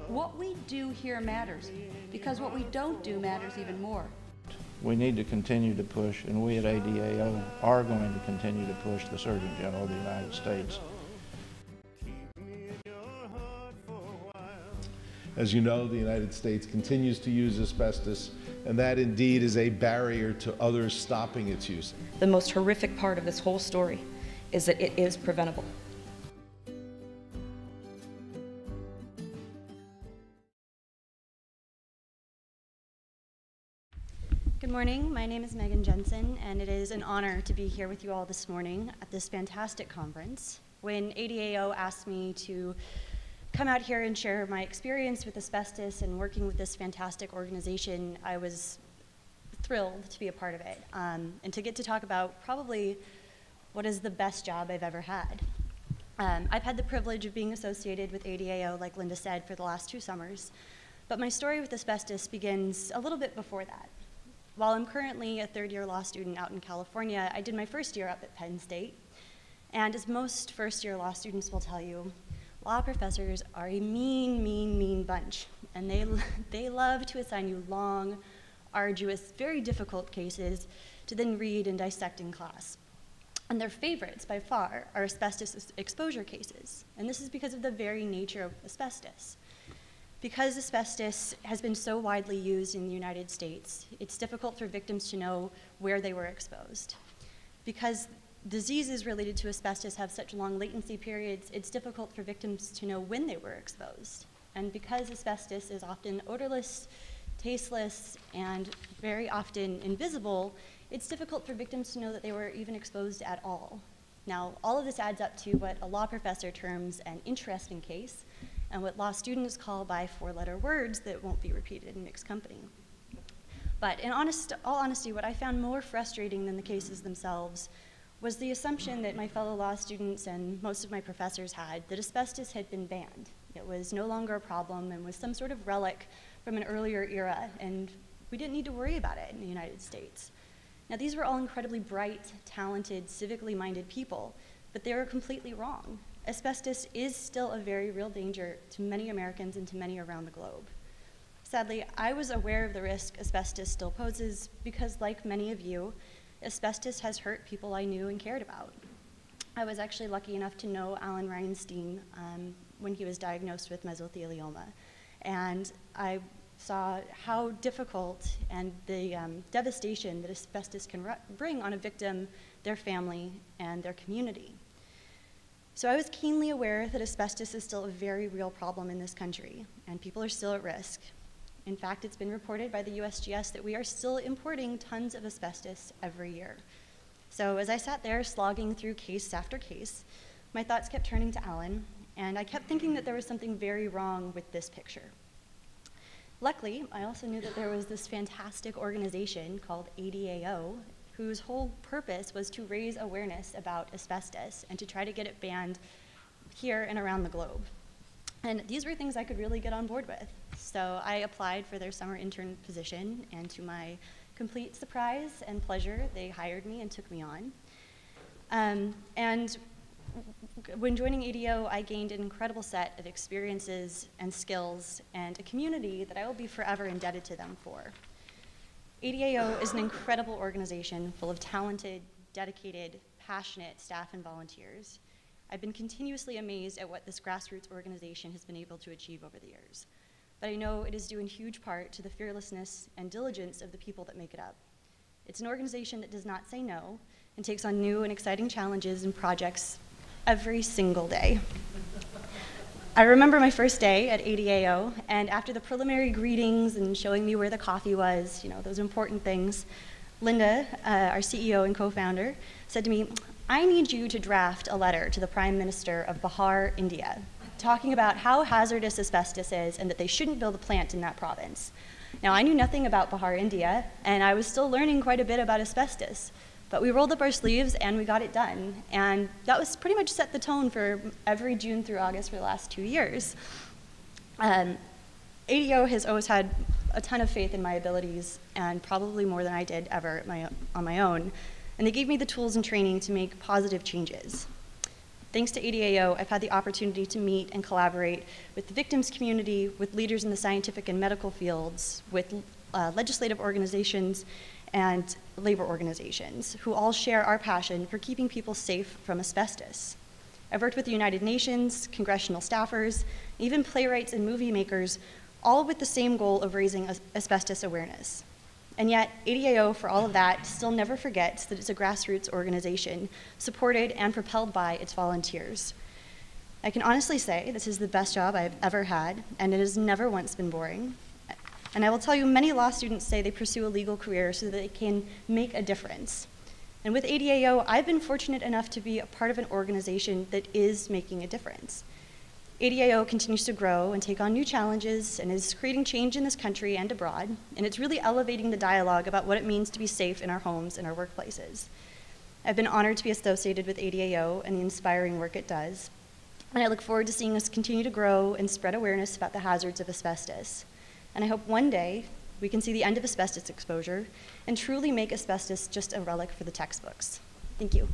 What we do here matters, because what we don't do matters even more. We need to continue to push, and we at ADAO are going to continue to push the Surgeon General of the United States. As you know, the United States continues to use asbestos, and that indeed is a barrier to others stopping its use. The most horrific part of this whole story is that it is preventable. Good morning, my name is Meagan Jensen, and it is an honor to be here with you all this morning at this fantastic conference. When ADAO asked me to come out here and share my experience with asbestos and working with this fantastic organization, I was thrilled to be a part of it, and to get to talk about probably what is the best job I've ever had. I've had the privilege of being associated with ADAO, like Linda said, for the last 2 summers, but my story with asbestos begins a little bit before that. While I'm currently a 3rd-year law student out in California, I did my first year up at Penn State. And as most first-year law students will tell you, law professors are a mean bunch. And they love to assign you long, arduous, very difficult cases to then read and dissect in class. And their favorites, by far, are asbestos exposure cases. And this is because of the very nature of asbestos. Because asbestos has been so widely used in the United States, it's difficult for victims to know where they were exposed. Because diseases related to asbestos have such long latency periods, it's difficult for victims to know when they were exposed. And because asbestos is often odorless, tasteless, and very often invisible, it's difficult for victims to know that they were even exposed at all. Now, all of this adds up to what a law professor terms an interesting case, and what law students call by 4-letter words that won't be repeated in mixed company. But in all honesty, what I found more frustrating than the cases themselves was the assumption that my fellow law students and most of my professors had that asbestos had been banned. It was no longer a problem and was some sort of relic from an earlier era, and we didn't need to worry about it in the United States. Now, these were all incredibly bright, talented, civically minded people, but they were completely wrong. Asbestos is still a very real danger to many Americans and to many around the globe. Sadly, I was aware of the risk asbestos still poses because, like many of you, asbestos has hurt people I knew and cared about. I was actually lucky enough to know Alan Reinstein when he was diagnosed with mesothelioma, and I saw how difficult and the devastation that asbestos can bring on a victim, their family, and their community. So I was keenly aware that asbestos is still a very real problem in this country, and people are still at risk. In fact, it's been reported by the USGS that we are still importing tons of asbestos every year. So as I sat there slogging through case after case, my thoughts kept turning to Alan, and I kept thinking that there was something very wrong with this picture. Luckily, I also knew that there was this fantastic organization called ADAO, whose whole purpose was to raise awareness about asbestos and to try to get it banned here and around the globe. And these were things I could really get on board with. So I applied for their summer intern position, and to my complete surprise and pleasure, they hired me and took me on. And when joining ADAO, I gained an incredible set of experiences and skills and a community that I will be forever indebted to them for. ADAO is an incredible organization full of talented, dedicated, passionate staff and volunteers. I've been continuously amazed at what this grassroots organization has been able to achieve over the years. But I know it is due in huge part to the fearlessness and diligence of the people that make it up. It's an organization that does not say no and takes on new and exciting challenges and projects every single day. I remember my first day at ADAO, and after the preliminary greetings and showing me where the coffee was, you know, those important things, Linda, our CEO and co-founder, said to me, "I need you to draft a letter to the Prime Minister of Bihar, India, talking about how hazardous asbestos is and that they shouldn't build a plant in that province." Now, I knew nothing about Bihar, India, and I was still learning quite a bit about asbestos. But we rolled up our sleeves and we got it done. And that was pretty much set the tone for every June through August for the last 2 years. ADAO has always had a ton of faith in my abilities, and probably more than I did ever on my own. And they gave me the tools and training to make positive changes. Thanks to ADAO, I've had the opportunity to meet and collaborate with the victims community, with leaders in the scientific and medical fields, with legislative organizations, and labor organizations who all share our passion for keeping people safe from asbestos. I've worked with the United Nations, congressional staffers, even playwrights and movie makers, all with the same goal of raising asbestos awareness. And yet, ADAO, for all of that, still never forgets that it's a grassroots organization supported and propelled by its volunteers. I can honestly say this is the best job I've ever had, and it has never once been boring. And I will tell you, many law students say they pursue a legal career so that they can make a difference. And with ADAO, I've been fortunate enough to be a part of an organization that is making a difference. ADAO continues to grow and take on new challenges and is creating change in this country and abroad, and it's really elevating the dialogue about what it means to be safe in our homes and our workplaces. I've been honored to be associated with ADAO and the inspiring work it does, and I look forward to seeing us continue to grow and spread awareness about the hazards of asbestos. And I hope one day we can see the end of asbestos exposure and truly make asbestos just a relic for the textbooks. Thank you.